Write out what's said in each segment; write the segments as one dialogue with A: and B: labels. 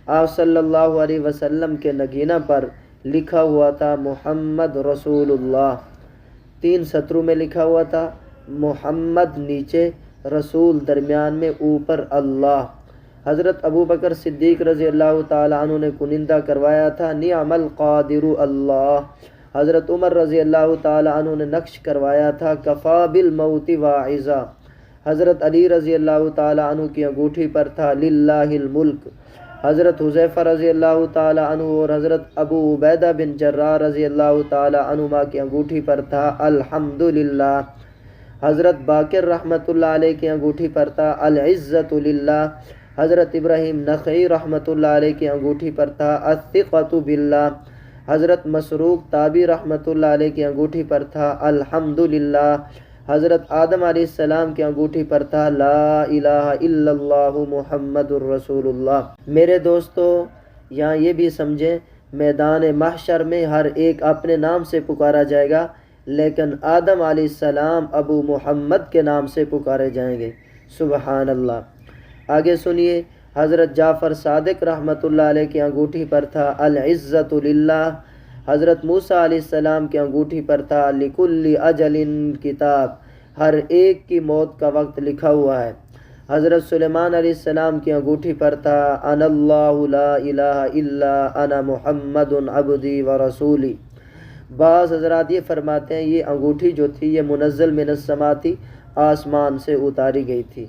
A: آپ صلی اللہ علیہ وسلم کے نگینہ پر لکھا ہوا تھا محمد رسول اللہ، 3 سطروں میں لکھا ہوا تھا، محمد نیچے، رسول درمیان میں، اوپر اللہ۔ حضرت ابو بکر صدیق رضی اللہ تعالیٰ عنہ نے کنندہ کروایا تھا نعم القادر اللہ۔ حضرت عمر رضی اللہ تعالیٰ عنہ نے نقش کروایا تھا کفا بالموت واعظا۔ حضرت علی رضی اللہ تعالیٰ عنہ کی انگوٹھی پر تھا للہ الملک۔ حضرت حذیفہ رضی اللہ تعالیٰ عنہ اور حضرت ابو عبیدہ بن جراح رضی اللہ تعالیٰ عنہما کی انگوٹھی پر تھا الحمدللہ۔ حضرت باقر رحمۃ اللہ علیہ کی انگوٹھی پر تھا العزت للہ۔ حضرت ابراہیم نخعی رحمۃ اللہ علیہ کی انگوٹھی پر تھا الثقۃ باللہ۔ حضرت مسروق تابی رحمۃ اللہ علیہ کی انگوٹھی پر تھا الحمدللہ۔ حضرت آدم علیہ السلام کی انگوٹھی پر تھا لا الہ الا اللہ محمد الرسول اللہ۔ میرے دوستو، یہاں یہ بھی سمجھیں، میدان محشر میں ہر ایک اپنے نام سے پکارا جائے گا، لیکن آدم علیہ السلام ابو محمد کے نام سے پکارے جائیں گے۔ سبحان اللہ۔ آگے سنیے، حضرت جعفر صادق رحمۃ اللہ علیہ کی انگوٹھی پر تھا العزت للہ۔ حضرت موسیٰ علیہ السلام کی انگوٹھی پر تھا لکل اجل کتاب، ہر ایک کی موت کا وقت لکھا ہوا ہے۔ حضرت سلیمان علیہ السلام کی انگوٹھی پر تھا انا اللہ لا الہ الا انا محمد عبدی و رسولی۔ بعض حضرات یہ فرماتے ہیں یہ انگوٹھی جو تھی یہ منزل من السماء تھی، آسمان سے اتاری گئی تھی۔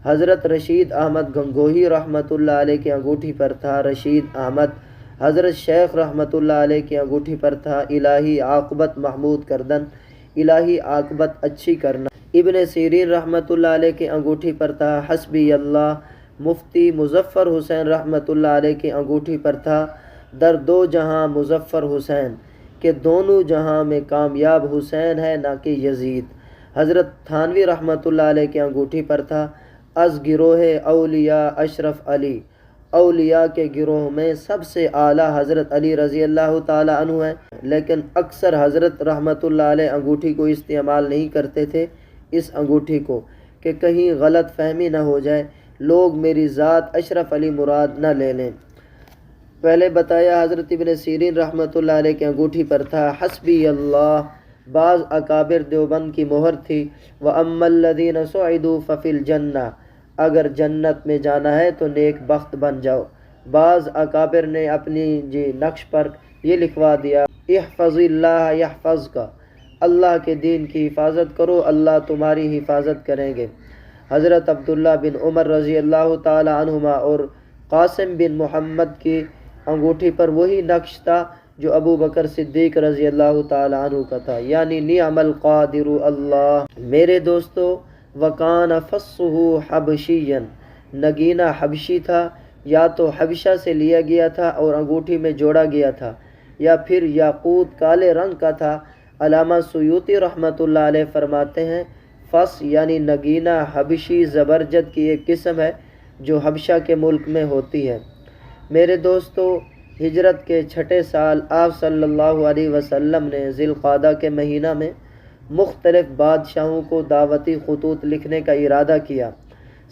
A: حضرت رشید احمد گنگوہی رحمۃ اللہ علیہ کی انگوٹھی پر تھا رشید احمد۔ حضرت شیخ رحمۃ اللہ علیہ کی انگوٹھی پر تھا الہی عاقبت محمود کردن، الہی عاقبت اچھی کرنا۔ ابن سیرین رحمۃ اللہ علیہ کی انگوٹھی پر تھا حسبی اللہ۔ مفتی مظفر حسین رحمۃ اللہ علیہ کی انگوٹھی پر تھا در دو جہاں مظفر حسین، کہ دونوں جہاں میں کامیاب حسین ہے نہ کہ یزید۔ حضرت تھانوی رحمۃ اللہ علیہ کی انگوٹھی پر تھا از گروہ اولیاء اشرف علی، اولیاء کے گروہ میں سب سے اعلیٰ حضرت علی رضی اللہ تعالیٰ عنہ ہیں، لیکن اکثر حضرت رحمۃ اللہ علیہ انگوٹھی کو استعمال نہیں کرتے تھے اس انگوٹھی کو، کہ کہیں غلط فہمی نہ ہو جائے، لوگ میری ذات اشرف علی مراد نہ لے لیں۔ پہلے بتایا حضرت ابن سیرین رحمۃ اللہ علیہ کی انگوٹھی پر تھا حسبی اللہ۔ بعض اکابر دیوبند کی مہر تھی وَأَمَّا الَّذِينَ سُعِدُوا فَفِي الْجَنَّةِ، اگر جنت میں جانا ہے تو نیک بخت بن جاؤ۔ بعض اکابر نے اپنی نقش پر یہ لکھوا دیا احفظ اللہ یحفظک، اللہ کے دین کی حفاظت کرو، اللہ تمہاری حفاظت کریں گے۔ حضرت عبداللہ بن عمر رضی اللہ تعالی عنہما اور قاسم بن محمد کی انگوٹھی پر وہی نقش تھا جو ابو بکر صدیق رضی اللہ تعالی عنہ کا تھا، یعنی نعم القادر اللہ۔ میرے دوستو، وکان فصہ حبشیا، نگینہ حبشی تھا، یا تو حبشہ سے لیا گیا تھا اور انگوٹھی میں جوڑا گیا تھا، یا پھر یاقوت کالے رنگ کا تھا۔ علامہ سیوطی رحمۃ اللہ علیہ فرماتے ہیں فص یعنی نگینہ حبشی زبرجد کی ایک قسم ہے جو حبشہ کے ملک میں ہوتی ہے۔ میرے دوستو، ہجرت کے 6 سال آپ صلی اللہ علیہ وسلم نے ذی القعدہ کے مہینہ میں مختلف بادشاہوں کو دعوتی خطوط لکھنے کا ارادہ کیا۔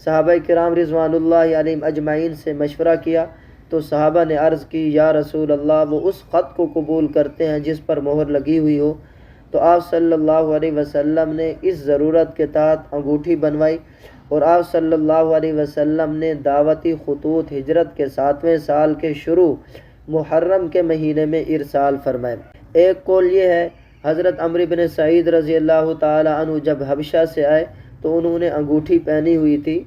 A: صحابہ کرام رضوان اللہ علیہم اجمعین سے مشورہ کیا تو صحابہ نے عرض کی یا رسول اللہ، وہ اس خط کو قبول کرتے ہیں جس پر مہر لگی ہوئی ہو۔ تو آپ صلی اللہ علیہ وسلم نے اس ضرورت کے تحت انگوٹھی بنوائی، اور آپ صلی اللہ علیہ وسلم نے دعوتی خطوط ہجرت کے 7ویں سال کے شروع محرم کے مہینے میں ارسال فرمائے۔ ایک قول یہ ہے حضرت عمرو بن سعید رضی اللہ تعالی عنہ جب حبشہ سے آئے تو انہوں نے انگوٹھی پہنی ہوئی تھی۔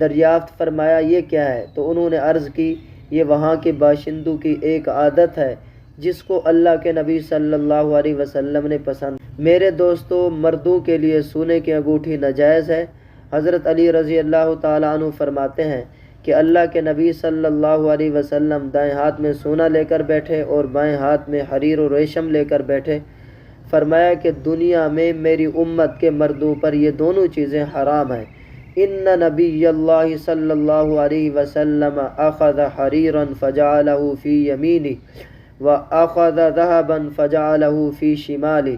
A: دریافت فرمایا یہ کیا ہے؟ تو انہوں نے عرض کی یہ وہاں کے باشندوں کی ایک عادت ہے جس کو اللہ کے نبی صلی اللہ علیہ وسلم نے پسند۔ میرے دوستو، مردوں کے لیے سونے کی انگوٹھی ناجائز ہے۔ حضرت علی رضی اللہ تعالی عنہ فرماتے ہیں کہ اللہ کے نبی صلی اللہ علیہ وسلم دائیں ہاتھ میں سونا لے کر بیٹھے اور بائیں ہاتھ میں حریر و ریشم لے کر بیٹھے۔ فرمایا کہ دنیا میں میری امت کے مردوں پر یہ دونوں چیزیں حرام ہیں۔ ان نبی اللہ صلی اللہ علیہ وسلم اخذ حریرا فجعلہ فی یمینہ واخذ ذهبا فجعلہ فی شمالہ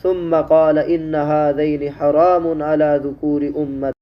A: ثم قال ان هذین حرام علی ذکور امت۔